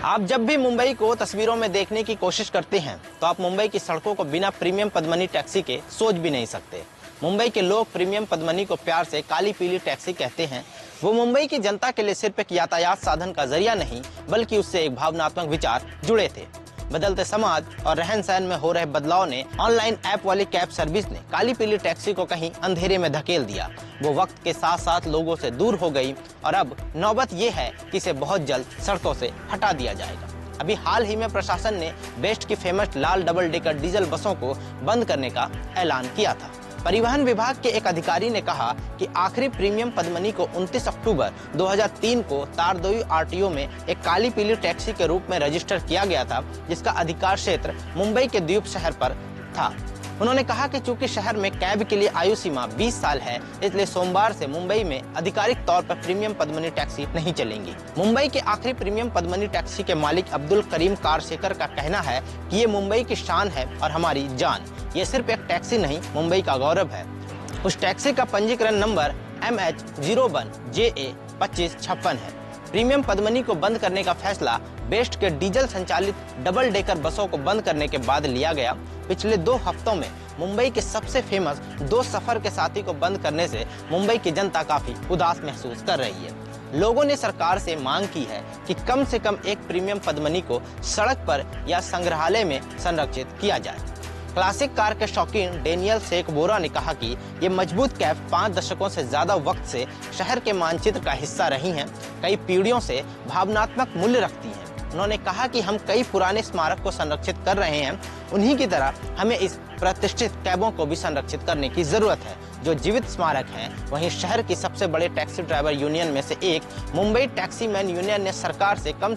आप जब भी मुंबई को तस्वीरों में देखने की कोशिश करते हैं तो आप मुंबई की सड़कों को बिना प्रीमियम पद्मनी टैक्सी के सोच भी नहीं सकते। मुंबई के लोग प्रीमियम पद्मनी को प्यार से काली पीली टैक्सी कहते हैं। वो मुंबई की जनता के लिए सिर्फ एक यातायात साधन का जरिया नहीं बल्कि उससे एक भावनात्मक विचार जुड़े थे। बदलते समाज और रहन सहन में हो रहे बदलाव ने ऑनलाइन ऐप वाली कैब सर्विस ने काली पीली टैक्सी को कहीं अंधेरे में धकेल दिया। वो वक्त के साथ साथ लोगों से दूर हो गई और अब नौबत ये है कि इसे बहुत जल्द सड़कों से हटा दिया जाएगा। अभी हाल ही में प्रशासन ने बेस्ट की फेमस लाल डबल डेकर डीजल बसों को बंद करने का ऐलान किया था। परिवहन विभाग के एक अधिकारी ने कहा कि आखिरी प्रीमियम पद्मनी को 29 अक्टूबर 2003 को तारदोई आरटीओ में एक काली पीली टैक्सी के रूप में रजिस्टर किया गया था, जिसका अधिकार क्षेत्र मुंबई के द्वीप शहर पर था। उन्होंने कहा कि चूंकि शहर में कैब के लिए आयु सीमा 20 साल है, इसलिए सोमवार से मुंबई में आधिकारिक तौर पर प्रीमियम पद्मनी टैक्सी नहीं चलेंगी। मुंबई के आखिरी प्रीमियम पद्मनी टैक्सी के मालिक अब्दुल करीम कारशेकर का कहना है कि ये मुंबई की शान है और हमारी जान। ये सिर्फ एक टैक्सी नहीं, मुंबई का गौरव है। उस टैक्सी का पंजीकरण नंबर MH01JA2556 है। प्रीमियम पद्मनी को बंद करने का फैसला बेस्ट के डीजल संचालित डबल डेकर बसों को बंद करने के बाद लिया गया। पिछले 2 हफ्तों में मुंबई के सबसे फेमस 2 सफर के साथी को बंद करने से मुंबई की जनता काफी उदास महसूस कर रही है। लोगों ने सरकार से मांग की है कि कम से कम एक प्रीमियम पद्मनी को सड़क पर या संग्रहालय में संरक्षित किया जाए। क्लासिक कार के शौकीन डेनियल शेख बोरा ने कहा कि ये मजबूत कैब 5 दशकों से ज्यादा वक्त से शहर के मानचित्र का हिस्सा रही हैं, कई पीढ़ियों से भावनात्मक मूल्य रखती हैं। उन्होंने कहा कि हम कई पुराने स्मारक को संरक्षित कर रहे हैं, उन्हीं की तरह हमें इस प्रतिष्ठित कैबों को भी संरक्षित करने की जरूरत है जो जीवित स्मारक हैं। वहीं शहर की सबसे बड़े टैक्सी ड्राइवर यूनियन में से एक मुंबई टैक्सी मैन यूनियन ने सरकार से कम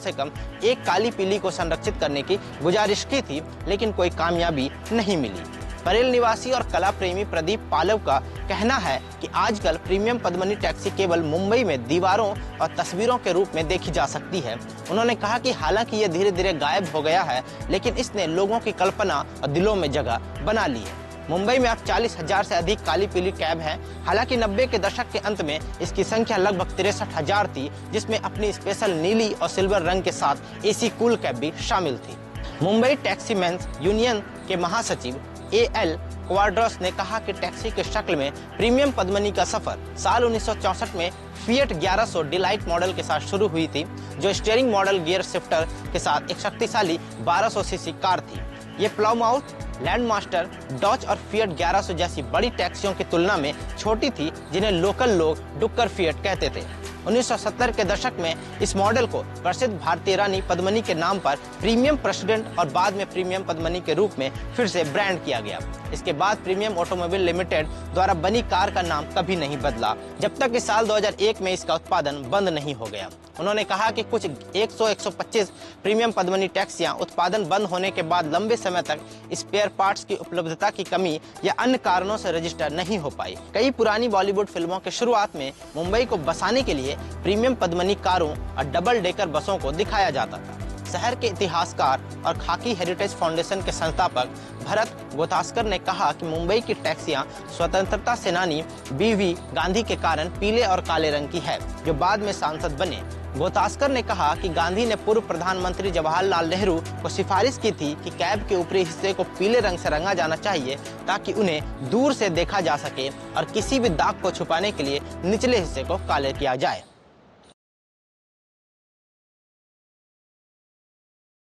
एक काली पीली को संरक्षित करने की गुजारिश की थी, लेकिन कोई कामयाबी नहीं मिली। परेल निवासी और कला प्रेमी प्रदीप पालव का कहना है कि आजकल प्रीमियम पद्मनी टैक्सी केवल मुंबई में दीवारों और तस्वीरों के रूप में देखी जा सकती है। उन्होंने कहा कि हालांकि ये धीरे धीरे गायब हो गया है, लेकिन इसने लोगों की कल्पना और दिलों में जगह बना ली है। मुंबई में अब 40,000 से अधिक काली पीली कैब हैं। हालांकि 90 के दशक के अंत में इसकी संख्या लगभग 63,000 थी, जिसमें अपनी स्पेशल नीली और सिल्वर रंग के साथ एसी कूल कैब भी शामिल थी। मुंबई टैक्सी मैन्स यूनियन के महासचिव AL क्वाड्रस ने कहा कि टैक्सी के शक्ल में प्रीमियम पद्मनी का सफर साल 1964 में फिएट 1100 डिलाइट मॉडल के साथ शुरू हुई थी, जो स्टीयरिंग मॉडल गियर शिफ्टर के साथ एक शक्तिशाली 1200 सीसी कार थी। ये प्लाउमाउथ, लैंडमास्टर, डॉज और फिएट 1100 जैसी बड़ी टैक्सियों की तुलना में छोटी थी, जिन्हें लोकल लोग डुक्कर फिएट कहते थे। 1970 के दशक में इस मॉडल को प्रसिद्ध भारतीय रानी पद्मनी के नाम पर प्रीमियम प्रेसिडेंट और बाद में प्रीमियम पद्मनी के रूप में फिर से ब्रांड किया गया। इसके बाद प्रीमियम ऑटोमोबाइल लिमिटेड द्वारा बनी कार का नाम कभी नहीं बदला, जब तक इस साल 2001 में इसका उत्पादन बंद नहीं हो गया। उन्होंने कहा कि कुछ 100-125 प्रीमियम पद्मनी टैक्सियां उत्पादन बंद होने के बाद लंबे समय तक स्पेयर पार्ट्स की उपलब्धता की कमी या अन्य कारणों से रजिस्टर नहीं हो पाई। कई पुरानी बॉलीवुड फिल्मों के शुरुआत में मुंबई को बसाने के लिए प्रीमियम पद्मनी कारों और डबल डेकर बसों को दिखाया जाता था। शहर के इतिहासकार और खाकी हेरिटेज फाउंडेशन के संस्थापक भरत गोतास्कर ने कहा कि मुंबई की टैक्सियां स्वतंत्रता सेनानी BV गांधी के कारण पीले और काले रंग की है, जो बाद में सांसद बने। गोतास्कर ने कहा कि गांधी ने पूर्व प्रधानमंत्री जवाहरलाल नेहरू को सिफारिश की थी कि कैब के ऊपरी हिस्से को पीले रंग से रंगा जाना चाहिए ताकि उन्हें दूर से देखा जा सके और किसी भी दाग को छुपाने के लिए निचले हिस्से को काले किया जाए।